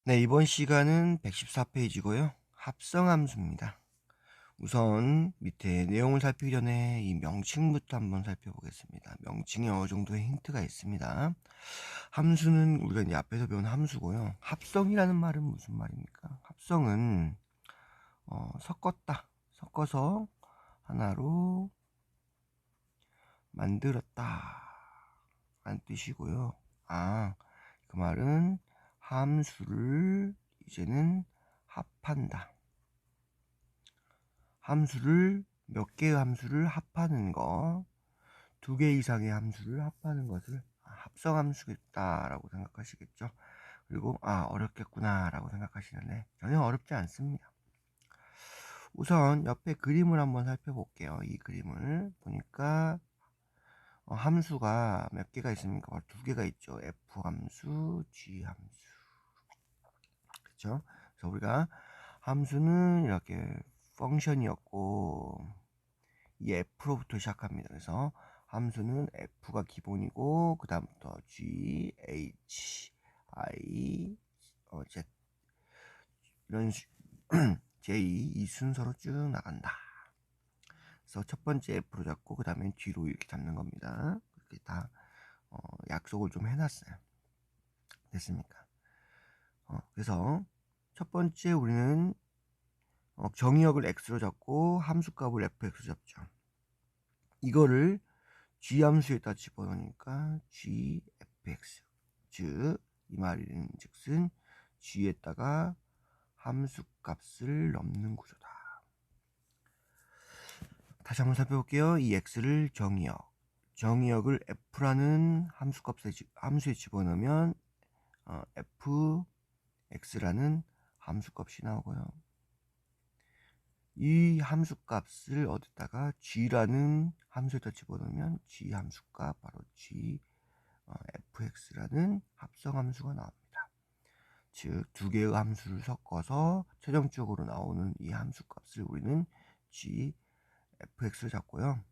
네, 이번 시간은 114페이지고요. 합성함수입니다. 우선 밑에 내용을 살피기 전에 이 명칭부터 한번 살펴보겠습니다. 명칭에 어느 정도의 힌트가 있습니다. 함수는 우리가 이제 앞에서 배운 함수고요. 합성이라는 말은 무슨 말입니까? 합성은 섞었다, 섞어서 하나로 만들었다 라는 뜻이고요. 그 말은 함수를 이제는 합한다. 함수를 몇 개의 함수를 합하는 거, 두 개 이상의 함수를 합하는 것을 합성함수겠다라고 생각하시겠죠. 그리고 어렵겠구나라고 생각하시는데 전혀 어렵지 않습니다. 우선 옆에 그림을 한번 살펴볼게요. 이 그림을 보니까 함수가 몇 개가 있습니까? 바로 두 개가 있죠. F 함수, G 함수. 그렇죠? 그래서 우리가 함수는 이렇게 펑션이었고 이 F로부터 시작합니다. 그래서 함수는 F가 기본이고 그 다음부터 G, H, I, Z 이런 J 이 순서로 쭉 나간다. 그래서 첫 번째 F로 잡고 그 다음에 G로 이렇게 잡는 겁니다. 그렇게 다 약속을 좀 해놨어요. 됐습니까? 그래서 첫 번째 우리는 정의역을 x로 잡고 함수값을 fx로 잡죠. 이거를 g함수에다 집어넣으니까 gfx, 즉 이 말인 즉슨 g에다가 함수값을 넣는 구조다. 다시 한번 살펴볼게요. 이 x를 정의역을 f라는 함수에 집어넣으면 fx라는 함수값이 나오고요. 이 함수값을 어디다가 g라는 함수에다 집어넣으면 g 함수값 바로 g fx라는 합성함수가 나옵니다. 즉 두 개의 함수를 섞어서 최종적으로 나오는 이 함수값을 우리는 g fx를 잡고요.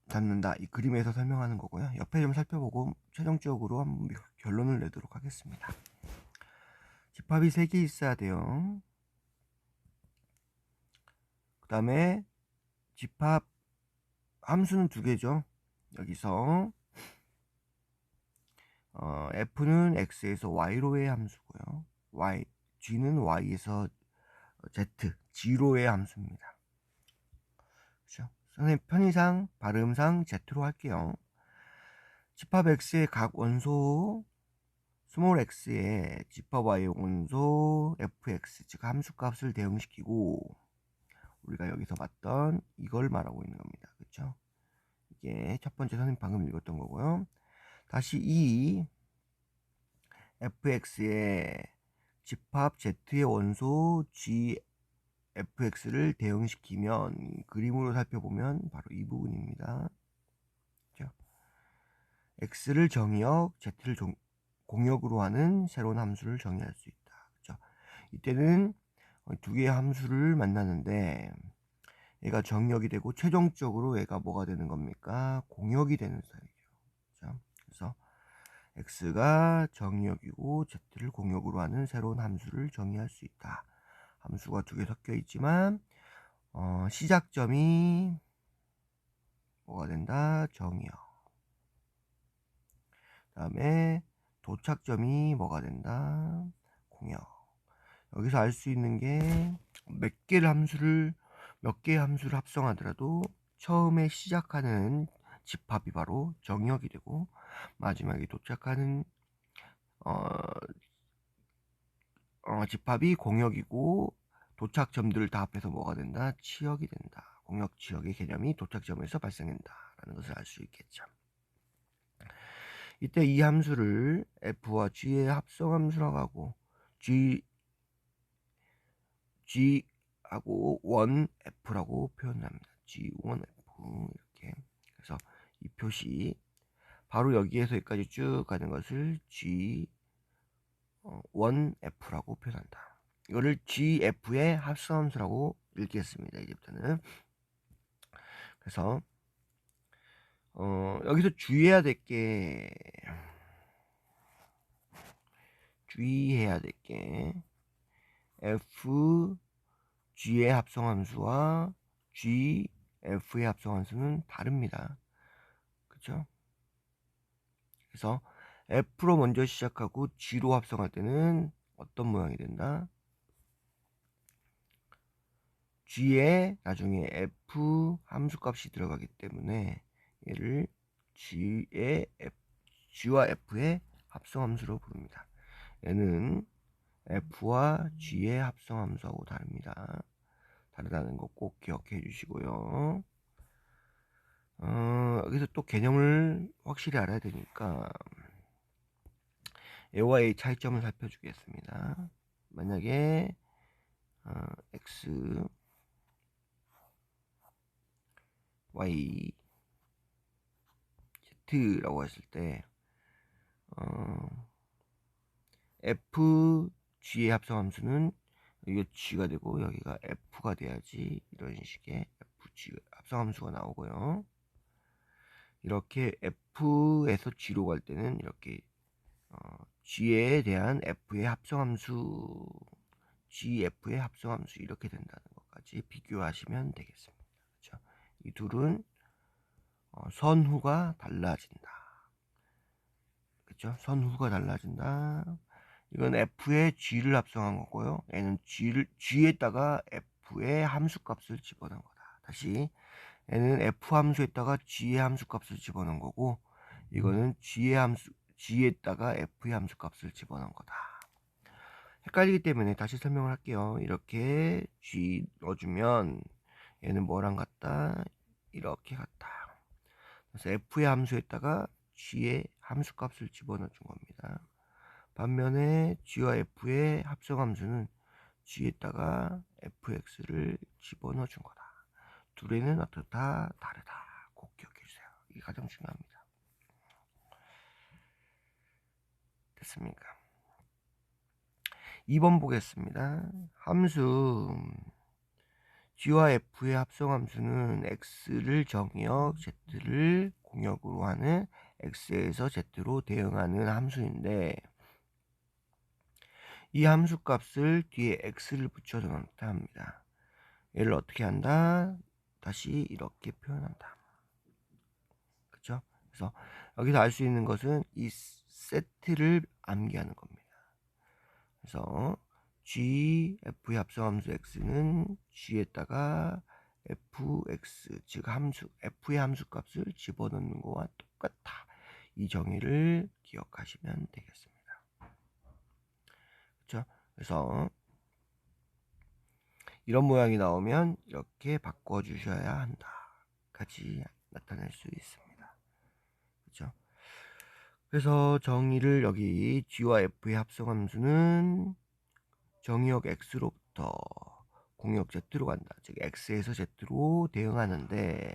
잡는다. 이 그림에서 설명하는 거고요. 옆에 좀 살펴보고 최종적으로 한번 결론을 내도록 하겠습니다. 집합이 3개 있어야 돼요. 그 다음에 집합 함수는 2개죠. 여기서 f는 x에서 y로의 함수고요. g는 y에서 z로의 함수입니다. 그렇죠? 선생님 편의상 발음상 z로 할게요. 집합 x의 각 원소 스몰 x의 집합 y의 원소 fx 즉 함수값을 대응시키고 우리가 여기서 봤던 이걸 말하고 있는 겁니다. 그렇죠? 이게 첫 번째 선생님 방금 읽었던 거고요. 다시 이 fx의 집합 z의 원소 gfx를 대응시키면 그림으로 살펴보면 바로 이 부분입니다. 그렇죠? x를 정의역, z를 공역으로 하는 새로운 함수를 정의할 수 있다. 그렇죠? 이때는 두 개의 함수를 만나는데 얘가 정역이 되고 최종적으로 얘가 뭐가 되는 겁니까? 공역이 되는 사이죠. 그렇죠? 그래서 x가 정의역이고 z를 공역으로 하는 새로운 함수를 정의할 수 있다. 함수가 두 개 섞여 있지만 시작점이 뭐가 된다? 정의역. 그 다음에 도착점이 뭐가 된다? 공역. 여기서 알 수 있는 게 몇 개의 함수를 합성하더라도 처음에 시작하는 집합이 바로 정의역이 되고 마지막에 도착하는 집합이 공역이고 도착점들을 다 합해서 뭐가 된다? 치역이 된다. 공역 치역의 개념이 도착점에서 발생한다라는 것을 알 수 있겠죠. 이때 이 함수를 f와 g의 합성함수라고 하고 g하고 1f라고 표현합니다. g1f 이렇게. 그래서 이 표시 바로 여기에서 여기까지 쭉 가는 것을 g1f라고 표현한다. 이거를 gf의 합성함수라고 읽겠습니다. 이제부터는. 그래서 여기서 주의해야 될 게 주의해야 될 게 f g의 합성함수와 g f의 합성함수는 다릅니다. 그쵸? 그래서 f로 먼저 시작하고 g로 합성할 때는 어떤 모양이 된다? g에 나중에 f 함수값이 들어가기 때문에 얘를 g와 f의 합성함수로 부릅니다. 얘는 f와 g의 합성함수하고 다릅니다. 다르다는 거 꼭 기억해 주시고요. 여기서 또 개념을 확실히 알아야 되니까 A와의 차이점을 살펴주겠습니다. 만약에 X, Y, Z라고 했을 때 F, G의 합성함수는 여기가 G가 되고 여기가 F가 돼야지 이런 식의 F, G 합성함수가 나오고요. 이렇게 F에서 G로 갈 때는 이렇게 G에 대한 F의 합성함수, GF의 합성함수 이렇게 된다는 것까지 비교하시면 되겠습니다. 그렇죠? 이 둘은 선후가 달라진다. 그렇죠? 선후가 달라진다. 이건 F에 G를 합성한 거고요. 얘는 G에다가 F의 함수값을 집어넣은 거다. 다시 얘는 F 함수에다가 G의 함수값을 집어넣은 거고 이거는 G에다가 F의 함수값을 집어넣은 거다. 헷갈리기 때문에 다시 설명을 할게요. 이렇게 G 넣어주면 얘는 뭐랑 같다? 이렇게 같다. 그래서 F의 함수에다가 G의 함수값을 집어넣어 준 겁니다. 반면에 G와 F의 합성함수는 G에다가 fx를 집어넣어 준 거다. 둘에는 어떻다? 다르다. 꼭 기억해 주세요. 이게 가장 중요합니다. 됐습니까? 2번 보겠습니다. 함수 G와 F의 합성함수는 X를 정의역, Z를 공역으로 하는 X에서 Z로 대응하는 함수인데 이 함수값을 뒤에 X를 붙여서 나타납니다. 얘를 어떻게 한다? 다시 이렇게 표현한다. 그쵸? 그래서 여기서 알 수 있는 것은 이 세트를 암기하는 겁니다. 그래서 G, F의 합성함수 X는 G에다가 fx, 즉 F의 함수값을 집어넣는 거와 똑같다. 이 정의를 기억하시면 되겠습니다. 그렇죠? 그래서 이런 모양이 나오면 이렇게 바꿔주셔야 한다. 같이 나타낼 수 있습니다. 그렇죠? 그래서 정의를 여기 G와 F의 합성함수는 정의역 X로부터 공역 Z로 간다. 즉 X에서 Z로 대응하는데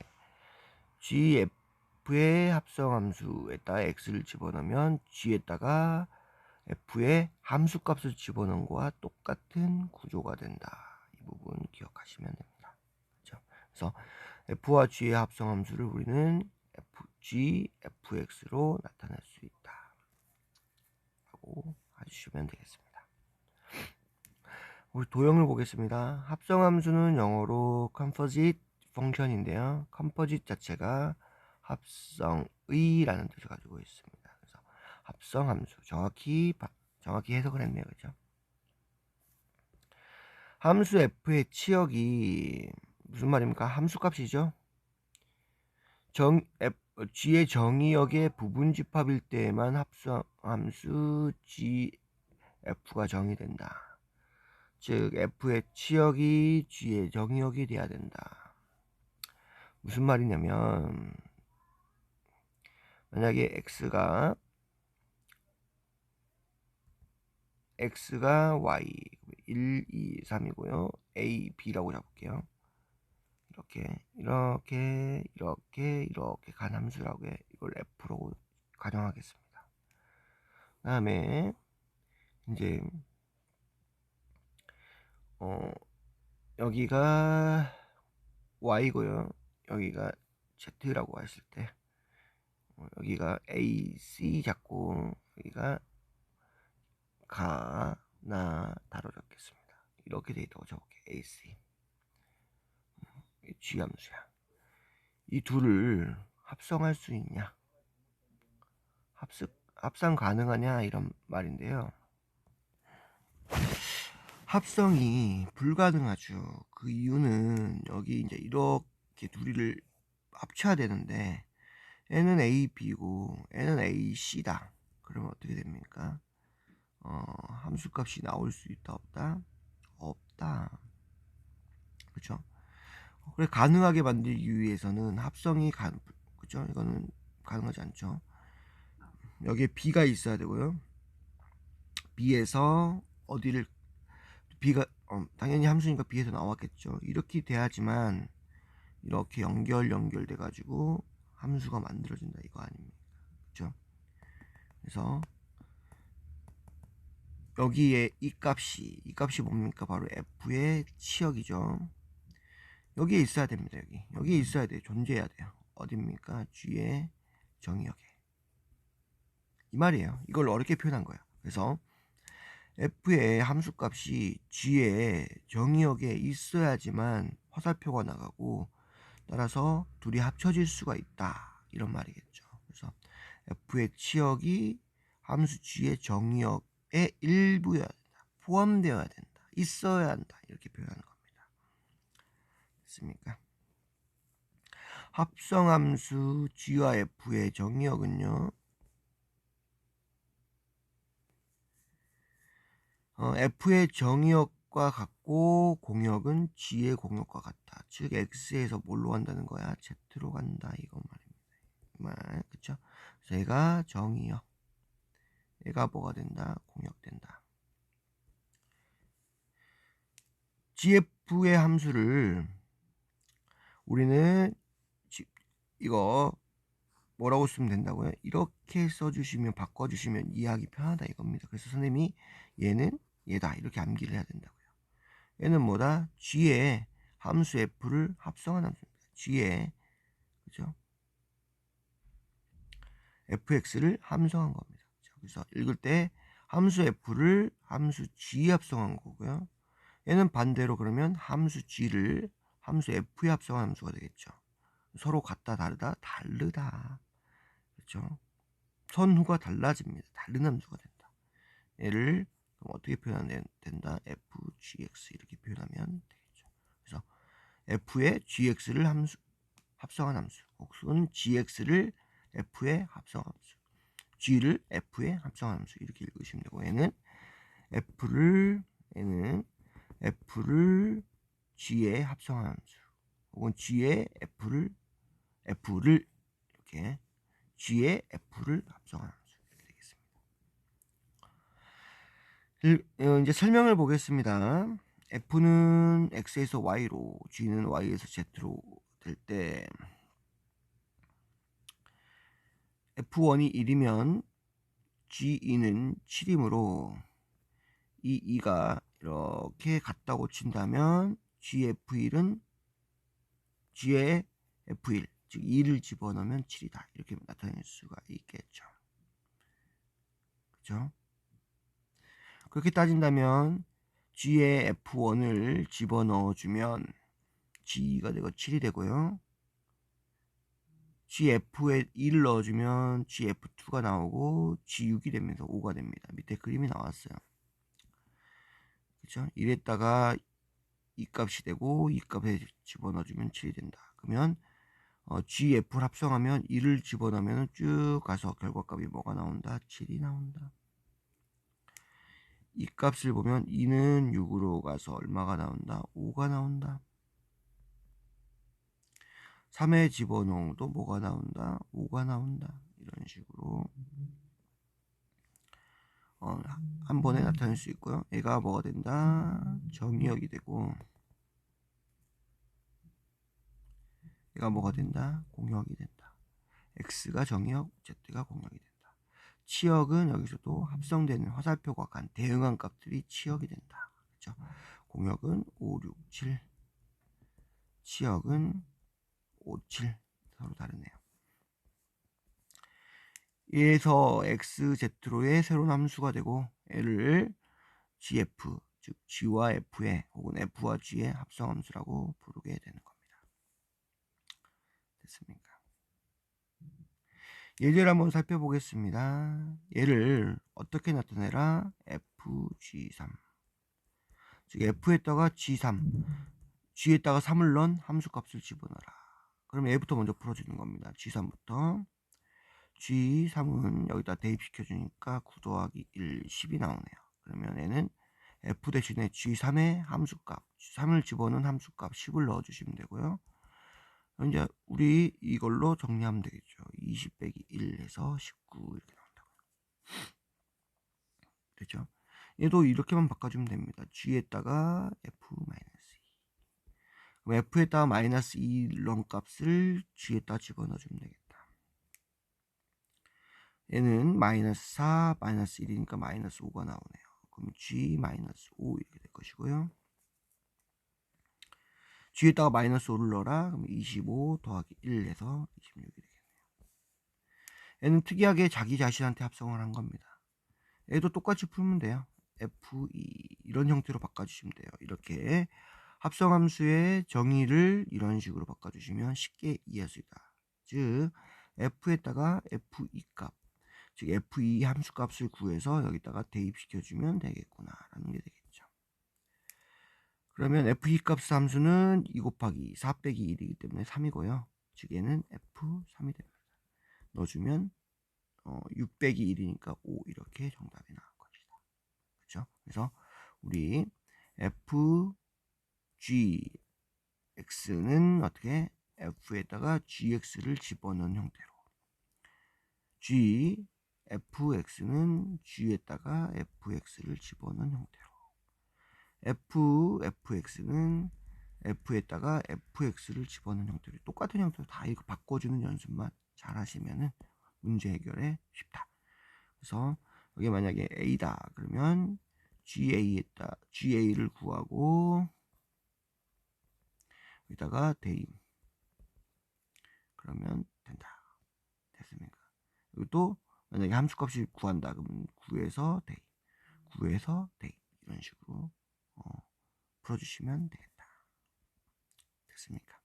GF의 합성함수에다가 X를 집어넣으면 G에다가 F의 함수값을 집어넣은 거와 똑같은 구조가 된다. 이 부분 기억하시면 됩니다. 그렇죠? 그래서 F와 G의 합성함수를 우리는 FG, FX로 나타낼 수 있다. 라고 해주시면 되겠습니다. 우리 도형을 보겠습니다. 합성함수는 영어로 composite function인데요. composite 자체가 합성의라는 뜻을 가지고 있습니다. 그래서 합성함수 정확히 해석을 했네요. 그죠? 함수 f의 치역이 무슨 말입니까? 함수값이죠. G의 정의역의 부분집합일 때에만 합성함수 GF가 정의된다. 즉 F의 치역이 G의 정의역이 돼야 된다. 무슨 말이냐면 만약에 X가 Y 1, 2, 3이고요. A, B라고 잡을게요. 이렇게 간 함수라고 이걸 F로 가정하겠습니다. 그 다음에 이제 여기가 Y고요. 여기가 Z라고 했을 때 여기가 A, C 잡고 여기가 가나다로 적겠습니다. 이렇게 데이터가 적을게. AC G 함수야. 이 둘을 합성할 수 있냐, 합성 가능하냐 이런 말인데요. 합성이 불가능하죠. 그 이유는 여기 이제 이렇게 둘이를 합쳐야 되는데 n은 a, b고 n은 a, c다. 그러면 어떻게 됩니까? 함수값이 나올 수 있다, 없다? 없다. 그렇죠? 그래, 가능하게 만들기 위해서는 합성이 그죠? 이거는 가능하지 않죠. 여기에 b가 있어야 되고요. b에서 어디를 b가 당연히 함수니까 b에서 나왔겠죠. 이렇게 돼야지만 이렇게 연결돼 가지고 함수가 만들어진다 이거 아닙니까? 그렇죠? 그래서 여기에 이 값이 뭡니까? 바로 f의 치역이죠. 여기에 있어야 됩니다. 여기에 있어야 돼요. 존재해야 돼요. 어딥니까? g의 정의역에. 이 말이에요. 이걸 어렵게 표현한 거예요. 그래서 f의 함수값이 g의 정의역에 있어야지만 화살표가 나가고 따라서 둘이 합쳐질 수가 있다 이런 말이겠죠. 그래서 f의 치역이 함수 g의 정의역의 일부여야 된다, 포함되어야 된다, 있어야 한다 이렇게 표현하는 겁니다. 됐습니까? 합성함수 g와 f의 정의역은요, f의 정의역과 같고 공역은 g의 공역과 같다. 즉 x에서 뭘로 간다는 거야? z로 간다 이거 말입니다. 그쵸? 그래서 얘가 정의역, 얘가 뭐가 된다? 공역된다. gf의 함수를 우리는 이거 뭐라고 쓰면 된다고요? 이렇게 써주시면, 바꿔주시면 이해하기 편하다 이겁니다. 그래서 선생님이 얘는 얘다 이렇게 암기를 해야 된다고요. 얘는 뭐다? g의 함수 f를 합성한 함수입니다. g의, 그죠? fx를 함성한 겁니다. 그래서 읽을 때 함수 f를 함수 g에 합성한 거고요. 얘는 반대로 그러면 함수 g를 함수 f에 합성한 함수가 되겠죠. 서로 같다, 다르다, 다르다. 그렇죠? 선후가 달라집니다. 다른 함수가 된다. 얘를 그럼 어떻게 표현하면 된다? fgx 이렇게 표현하면 되겠죠. 그래서 f의 gx를 합성한 함수, 혹은 gx를 f에 합성한 함수, g를 f에 합성한 함수 이렇게 읽으시면 되고, 얘는 f를 g에 합성한 함수, 혹은 g에 f를 이렇게 g에 f를 합성한 함수 이렇게 되겠습니다. 이제 설명을 보겠습니다. f는 x에서 y로, g는 y에서 z로 될 때 f1이 1이면 g2는 7이므로 이 2가 이렇게 같다고 친다면 gf1은 g의 f1, 즉 2를 집어넣으면 7이다 이렇게 나타낼 수가 있겠죠. 그죠? 그렇게 따진다면 g의 f1을 집어넣어주면 g2가 되고 7이 되고요. gf에 2를 넣어주면 gf2가 나오고 g6이 되면서 5가 됩니다. 밑에 그림이 나왔어요. 그죠? 이랬다가 이 값이 되고 이 값에 집어넣어주면 7이 된다. 그러면 gf를 합성하면 2를 집어넣으면 쭉 가서 결과값이 뭐가 나온다? 7이 나온다. 이 값을 보면 2는 6으로 가서 얼마가 나온다? 5가 나온다. 3에 집어넣어도 뭐가 나온다? 5가 나온다. 이런 식으로 한 번에 나타낼 수 있고요. 얘가 뭐가 된다? 정의역이 되고, 얘가 뭐가 된다? 공역이 된다. x가 정의역, z가 공역이 된다. 치역은 여기서도 합성되는 화살표가 간 대응한 값들이 치역이 된다. 그렇죠? 공역은 5, 6, 7, 치역은 5, 7 서로 다르네요. 얘에서 xz로의 새로운 함수가 되고 얘를 gf, 즉 g와 f의 혹은 f와 g의 합성함수라고 부르게 되는 겁니다. 됐습니까? 예제를 한번 살펴보겠습니다. 얘를 어떻게 나타내라? fg3, 즉 f에다가 g3, g에다가 3을 넣은 함수값을 집어넣어라. 그럼 얘부터 먼저 풀어주는 겁니다. g3부터. g3은 여기다 대입시켜 주니까 9 더하기 1, 10이 나오네요. 그러면 얘는 f 대신에 g3의 함수값, 3을 집어넣은 함수값 10을 넣어주시면 되고요. 이제 우리 이걸로 정리하면 되겠죠. 20 빼기 1 해서 19 이렇게 나온다고요. 됐죠? 얘도 이렇게만 바꿔주면 됩니다. g에다가 f-2. 그럼 f에다가 마이너스 2 넣은 값을 g에다 집어넣어주면 되겠다. 얘는 마이너스 4, 마이너스 1이니까 마이너스 5가 나오네요. 그럼 g 마이너스 5 이렇게 될 것이고요. g에다가 마이너스 5를 넣어라. 그럼 25 더하기 1 해서 26이 되겠네요. 얘는 특이하게 자기 자신한테 합성을 한 겁니다. 얘도 똑같이 풀면 돼요. f2 이런 형태로 바꿔주시면 돼요. 이렇게 합성함수의 정의를 이런 식으로 바꿔주시면 쉽게 이해할 수 있다. 즉 f에다가 f2 값, 즉 f2 함수값을 구해서 여기다가 대입시켜주면 되겠구나 라는 게 되겠죠. 그러면 f2 값 함수는 2 곱하기 4 빼기 1이기 때문에 3이고요. 즉 얘는 f3이 됩니다. 넣어주면 6 빼기 1이니까 5 이렇게 정답이 나올 것이다. 그렇죠? 그래서 우리 fgx는 어떻게 f에다가 gx를 집어넣은 형태로, fx는 g에다가 fx를 집어넣은 형태로, fx는 f에다가 fx를 집어넣은 형태로 똑같은 형태로 다 이거 바꿔주는 연습만 잘 하시면은 문제 해결에 쉽다. 그래서 여기 만약에 a다 그러면 ga를 구하고 여기다가 대임 그러면 된다. 됐습니까? 그리고 또 만약에 함수값이 구한다 그러면 9에서 대입, 9에서 대입 이런 식으로 풀어주시면 되겠다. 됐습니까?